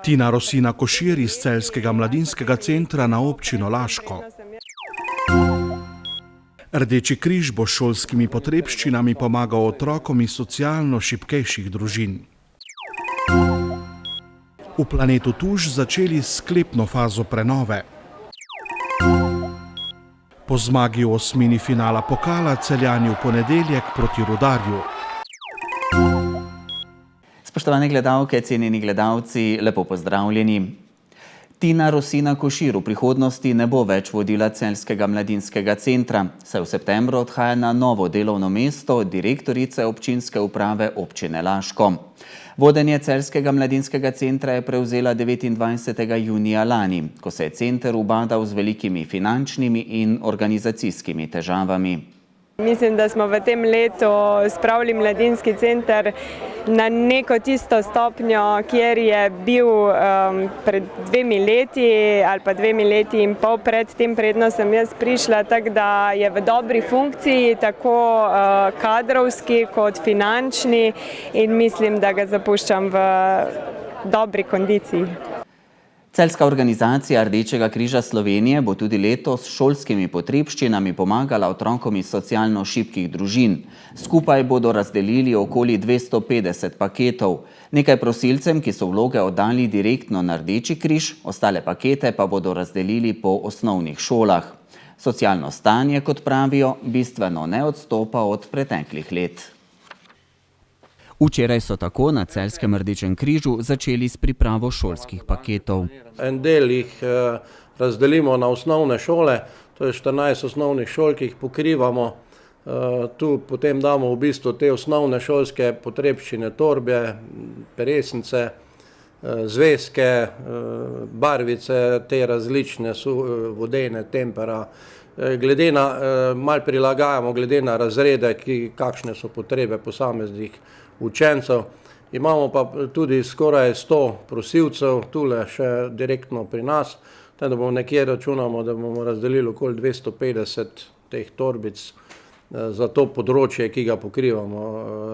Tina Rosina Košir iz Celjskega mladinskega centra na občino Laško. Rdeči križ bo s šolskimi potrebščinami pomagal otrokom iz socialno šibkejših družin. V Planetu Tuš začeli sklepno fazo prenove. Po zmagi v osmini finala pokala Celjani v ponedeljek proti Rudarju. Spoštovane gledalke, cenjeni gledalci, lepo pozdravljeni. Tina Rosina Košir v prihodnosti ne bo več vodila Celjskega mladinskega centra, saj v septembru odhaja na novo delovno mesto direktorice občinske uprave občine Laško. Vodenje Celjskega mladinskega centra je prevzela 29. junija lani, ko se je center ubadal z velikimi finančnimi in organizacijskimi težavami. Mislim, da smo v tem letu spravili mladinski center na neko tisto stopnjo, kjer je bil pred 2 leti ali pa 2 leti in pol pred tem, predno sem jaz prišla, tako da je v dobri funkciji, tako kadrovski kot finančni, in mislim, da ga zapuščam v dobri kondiciji. Celjska organizacija Rdečega križa Slovenije bo tudi letos s šolskimi potrebščinami pomagala otrokom iz socialno šibkih družin. Skupaj bodo razdelili okoli 250 paketov. Nekaj prosilcem, ki so vloge oddali direktno na Rdeči križ, ostale pakete pa bodo razdelili po osnovnih šolah. Socialno stanje, kot pravijo, bistveno ne odstopa od preteklih let. Včeraj so tako na Celjskem Rdečem križu začeli s pripravo šolskih paketov. En del jih razdelimo na osnovne šole, to je 14 osnovnih šol, ki jih pokrivamo. Tu potem damo v bistvu te osnovne šolske potrebščine, torbe, peresnice, zvezke, barvice, te različne vodene, tempera. Malo prilagajamo glede na razrede, kakšne so potrebe posameznih učencev. Imamo pa tudi skoraj 100 prosilcev, tule še direktno pri nas, da bomo nekje računamo, da bomo razdelili okoli 250 teh torbic za to področje, ki ga pokrivamo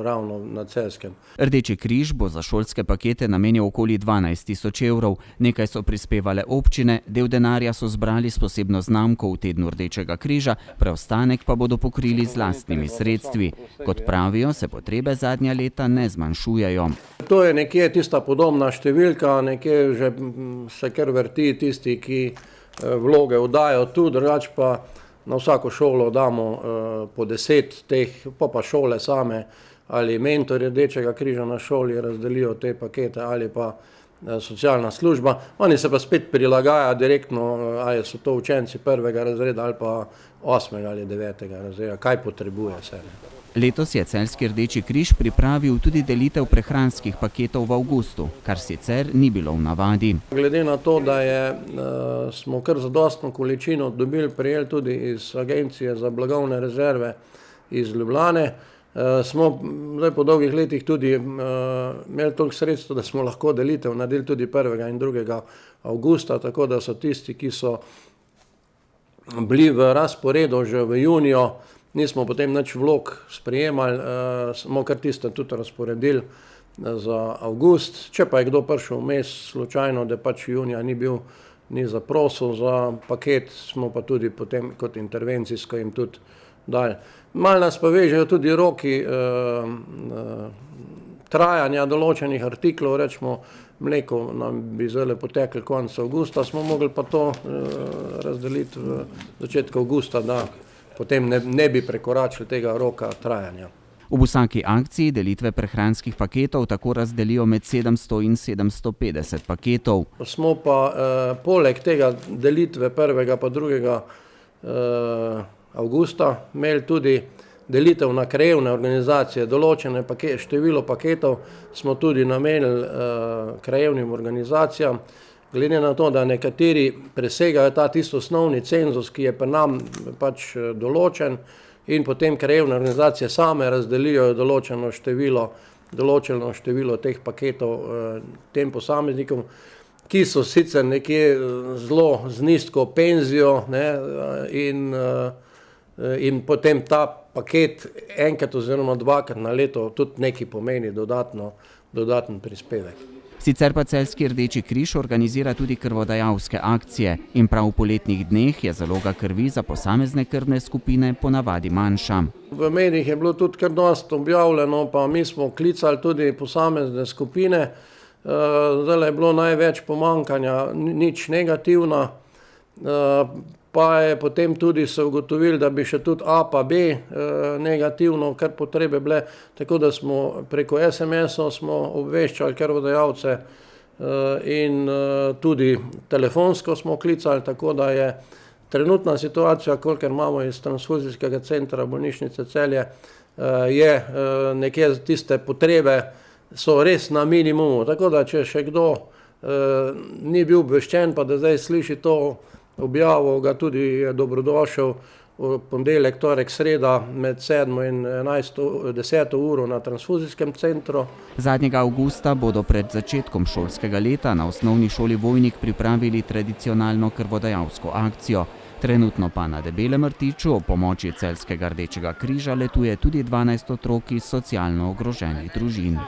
ravno na Celjskem. Rdeči križ bo za šolske pakete namenil okoli 12 000 evrov. Nekaj so prispevale občine, del denarja so zbrali s posebno znamko v tednu Rdečega križa, preostanek pa bodo pokrili z lastnimi sredstvi. Kot pravijo, se potrebe zadnja leta ne zmanjšujejo. To je nekje tista podobna številka, nekje že se kar vrti tisti, ki vloge oddajo tu, drugače pa na vsako šolo damo po 10 teh, pa šole same ali mentorji Rdečega križa na šoli razdelijo te pakete ali pa socialna služba. Oni se pa spet prilagajajo direktno, ali so to učenci 1. razreda ali pa 8. ali 9. razreda, kaj potrebuje se. Letos je Celjski Rdeči križ pripravil tudi delitev prehranskih paketov v avgustu, kar sicer ni bilo v navadi. Glede na to, da smo kar zadostno količino prejeli tudi iz Agencije za blagovne rezerve iz Ljubljane, smo zdaj po dolgih letih tudi imeli toliko sredstev, da smo lahko delitev naredili tudi 1. in 2. avgusta, tako da so tisti, ki so bili v razporedu že v juniju, nismo potem nič vlog sprejemali, smo kar tiste tudi razporedili za avgust. Če pa je kdo prišel vmes slučajno, da pač junija ni zaprosil za paket, smo pa tudi potem kot intervencijsko jim tudi dali. Malo nas pa vežejo tudi roki trajanja določenih artiklov, rečemo mleko nam bi zdaj potekli konec avgusta, smo mogli pa to razdeliti v začetku avgusta, da potem ne bi prekoračili tega roka trajanja. V vsaki akciji delitve prehranskih paketov tako razdelijo med 700 in 750 paketov. Smo pa poleg tega delitve 1. pa 2. avgusta imeli tudi delitev na krajevne organizacije. Določene število paketov smo tudi namenili krajevnim organizacijam. Glede na to, da nekateri presegajo ta tisti osnovni cenzus, ki je pri nam pač določen, in potem krajevne organizacije same razdelijo določeno število teh paketov tem posameznikom, ki so sicer nekje zelo z nizko penzijo, in potem ta paket enkrat oziroma dvakrat na leto tudi nekaj pomeni dodaten prispevek. Sicer pa Celjski Rdeči križ organizira tudi krvodajalske akcije in prav v poletnih dneh je zaloga krvi za posamezne krvne skupine ponavadi manjša. V medijih je bilo tudi kar dosti objavljeno, pa mi smo klicali tudi posamezne skupine. Zdaj je bilo največ pomanjkanja, nič negativna, pa je potem tudi se ugotovili, da bi še tudi A pa B negativno, kar potrebe bile, tako da smo preko SMS-ov smo obveščali krvodajalce in tudi telefonsko smo klicali, tako da je trenutna situacija, kolikor imamo iz transfuzijskega centra bolnišnice Celje, je nekje tiste potrebe so res na minimumu, tako da če še kdo ni bil obveščen, pa da zdaj sliši to objavo, ga tudi je dobrodošel v ponedeljek, torek, sreda med 7 in 10 uro na transfuzijskem centru. Zadnjega avgusta bodo pred začetkom šolskega leta na osnovni šoli Vojnik pripravili tradicionalno krvodajalsko akcijo. Trenutno pa na Debelem rtiču ob pomoči Celjskega Rdečega križa letuje tudi 12 otrok iz socialno ogroženih družin.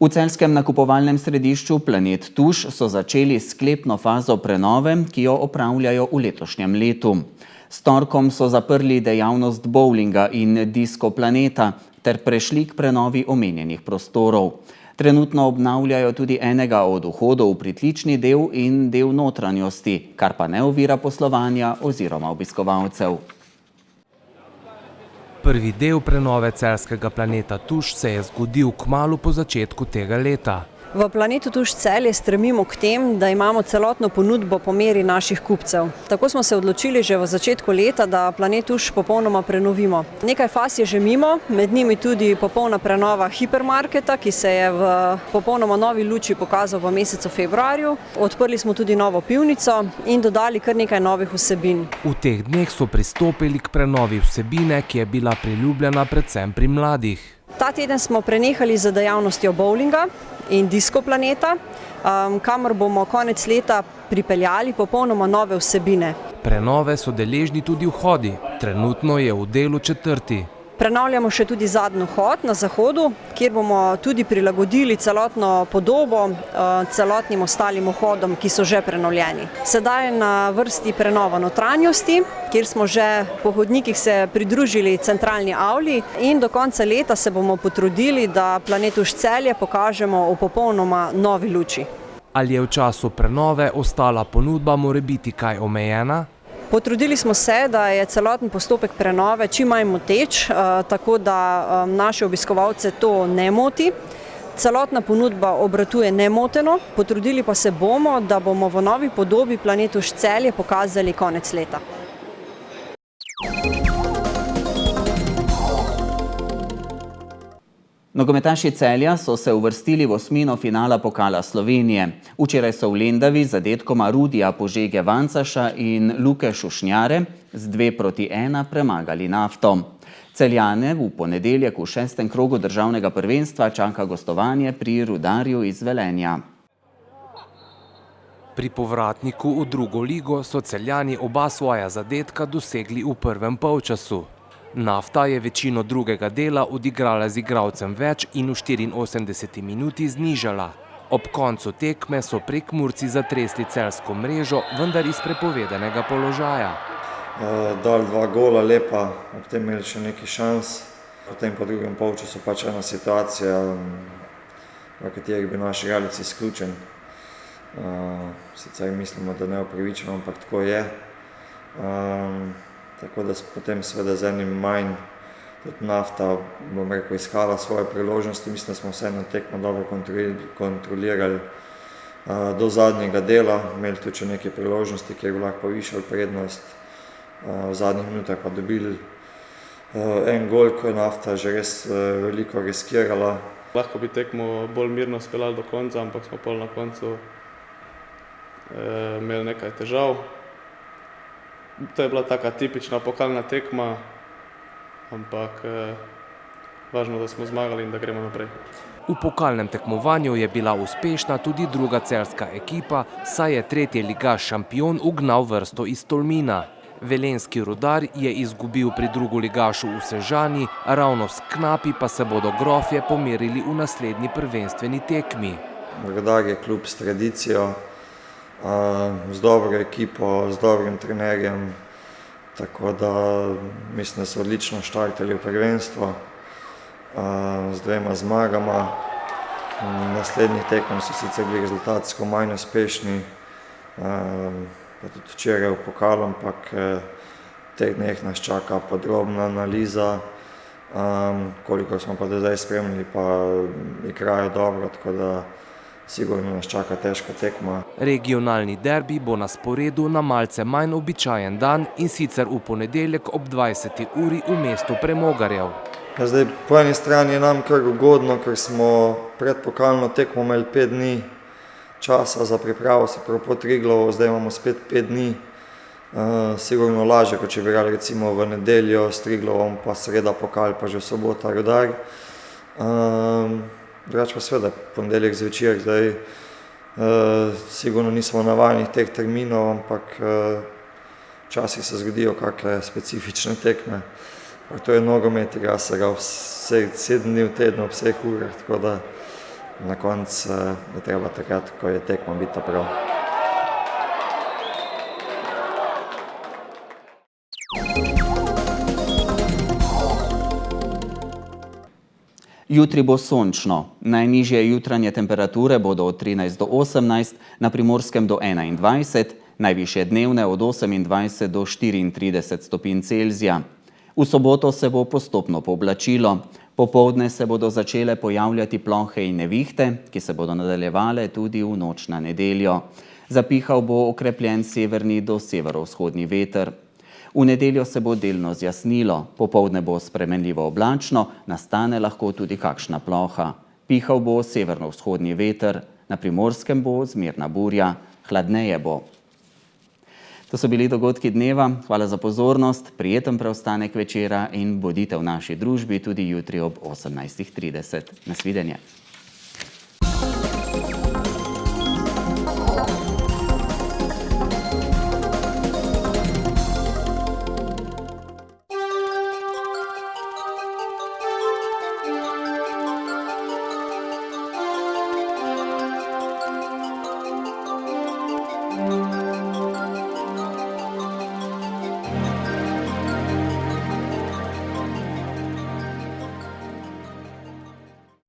V celjskem nakupovalnem središču Planet Tuš so začeli sklepno fazo prenove, ki jo opravljajo v letošnjem letu. S torkom so zaprli dejavnost bowlinga in Disko Planeta ter prešli k prenovi omenjenih prostorov. Trenutno obnavljajo tudi enega od vhodov v pritlični del in del notranjosti, kar pa ne ovira poslovanja oziroma obiskovalcev. Prvi del prenove Celjskega Planeta Tuš se je zgodil kmalu po začetku tega leta. V Planetu Tuš Celje stremimo k tem, da imamo celotno ponudbo po meri naših kupcev. Tako smo se odločili že v začetku leta, da Planet Tuš popolnoma prenovimo. Nekaj faz je že mimo, med njimi tudi popolna prenova hipermarketa, ki se je v popolnoma novi luči pokazal v mesecu februarju. Odprli smo tudi novo pivnico in dodali kar nekaj novih vsebin. V teh dneh so pristopili k prenovi vsebine, ki je bila priljubljena predvsem pri mladih. Ta teden smo prenehali z dejavnostjo bowlinga in Disko Planeta, kamor bomo konec leta pripeljali popolnoma nove vsebine. Prenove so deležni tudi vhodi, trenutno je v delu 4. Prenavljamo še tudi zadnji vhod na zahodu, kjer bomo tudi prilagodili celotno podobo celotnim ostalim vhodom, ki so že prenovljeni. Sedaj je na vrsti prenova notranjosti, kjer smo že po hodnikih se pridružili centralni avli in do konca leta se bomo potrudili, da Planet Tuš Celje pokažemo v popolnoma novi luči. Ali je v času prenove ostala ponudba morebiti kaj omejena? Potrudili smo se, da je celoten postopek prenove čim manj moteč, tako da naše obiskovalce to ne moti. Celotna ponudba obratuje nemoteno, potrudili pa se bomo, da bomo v novi podobi Planet Tuš Celje pokazali konec leta. Nogometaši Celja so se uvrstili v osmino finala Pokala Slovenije. Včeraj so v Lendavi z zadetkoma Rudija Požege Vancaša in Luke Šušnjare z 2:1 premagali Nafto. Celjane v ponedeljek v 6. krogu državnega prvenstva čaka gostovanje pri Rudarju iz Velenja. Pri povratniku v drugo ligo so Celjani oba svoja zadetka dosegli v prvem polčasu. Nafta je večino drugega dela odigrala z igralcem več in v 84 minuti znižala. Ob koncu tekme so Prekmurci zatresli celjsko mrežo, vendar iz prepovedanega položaja. Dali 2 gola, lepa, ob tem imeli še nekaj šans. Potem po drugem polčasu pač ena situacija, v kateri bi naš igralec izključen. Sicer mislimo, da neupravičeno, ampak tako je. Tako da potem seveda z enim manj tudi Nafta, bom rekel, iskala svoje priložnosti. Mislim, da smo vseeno tekmo dobro kontrolirali do zadnjega dela. Imeli tudi še nekaj priložnosti, kjer bi lahko povišali prednost. V zadnjih minutah pa dobili en gol, ko je Nafta že res veliko riskirala. Lahko bi tekmo bolj mirno speljali do konca, ampak smo pol na koncu imeli nekaj težav. To je bila taka tipična pokalna tekma, ampak važno, da smo zmagali in da gremo naprej. V pokalnem tekmovanju je bila uspešna tudi druga celjska ekipa, saj je tretji ligaš šampion ugnal vrsto iz Tolmina. Velenjski Rudar je izgubil pri drugoligašu v Sežani, ravno s Knapi pa se bodo Grofje pomerili v naslednji prvenstveni tekmi. Rudar je klub s tradicijo, z dobro ekipo, z dobrim trenerjem, tako da mislim, da so odlično štartali v prvenstvo, z 2 zmagama. Naslednjih tekmah so sicer bili rezultatsko manj uspešni, pa tudi včeraj v pokalu, ampak v teh dneh nas čaka podrobna analiza, koliko smo pa do zdaj spremljali, pa igrajo dobro, tako da sigurno nas čaka težka tekma. Regionalni derbi bo na sporedu na malce manj običajen dan, in sicer v ponedeljek ob 20. uri v mestu Premogarjev. Zdaj, po eni strani je nam kar ugodno, ker smo pred pokalno tekmo imeli 5 dni časa za pripravo, se pravi po Triglavu, zdaj imamo spet 5 dni. Sigurno lažje, kot če bi igrali recimo v nedeljo s Triglavom, pa sreda pokal, pa že v sobota Rudar. Drugače pa seveda ponedeljek zvečer, zdaj sigurno nismo navajeni teh terminov, ampak včasih se zgodijo kakšne specifične tekme. To je nogomet, igra se ga vseh 7 dni v tednu, v vseh urah, tako da na koncu je treba takrat, ko je tekma, biti prav. Jutri bo sončno. Najnižje jutranje temperature bodo od 13 do 18, na Primorskem do 21, najvišje dnevne od 28 do 34 stopinj Celzija. V soboto se bo postopno pooblačilo. Popoldne se bodo začele pojavljati plohe in nevihte, ki se bodo nadaljevale tudi v noč na nedeljo. Zapihal bo okrepljen severni do severovzhodni veter. V nedeljo se bo delno zjasnilo, popoldne bo spremenljivo oblačno, nastane lahko tudi kakšna ploha. Pihal bo severno-vzhodni veter, na Primorskem bo zmerna burja, hladneje bo. To so bili dogodki dneva. Hvala za pozornost, prijeten preostanek večera in bodite v naši družbi tudi jutri ob 18:30. Nasvidenje.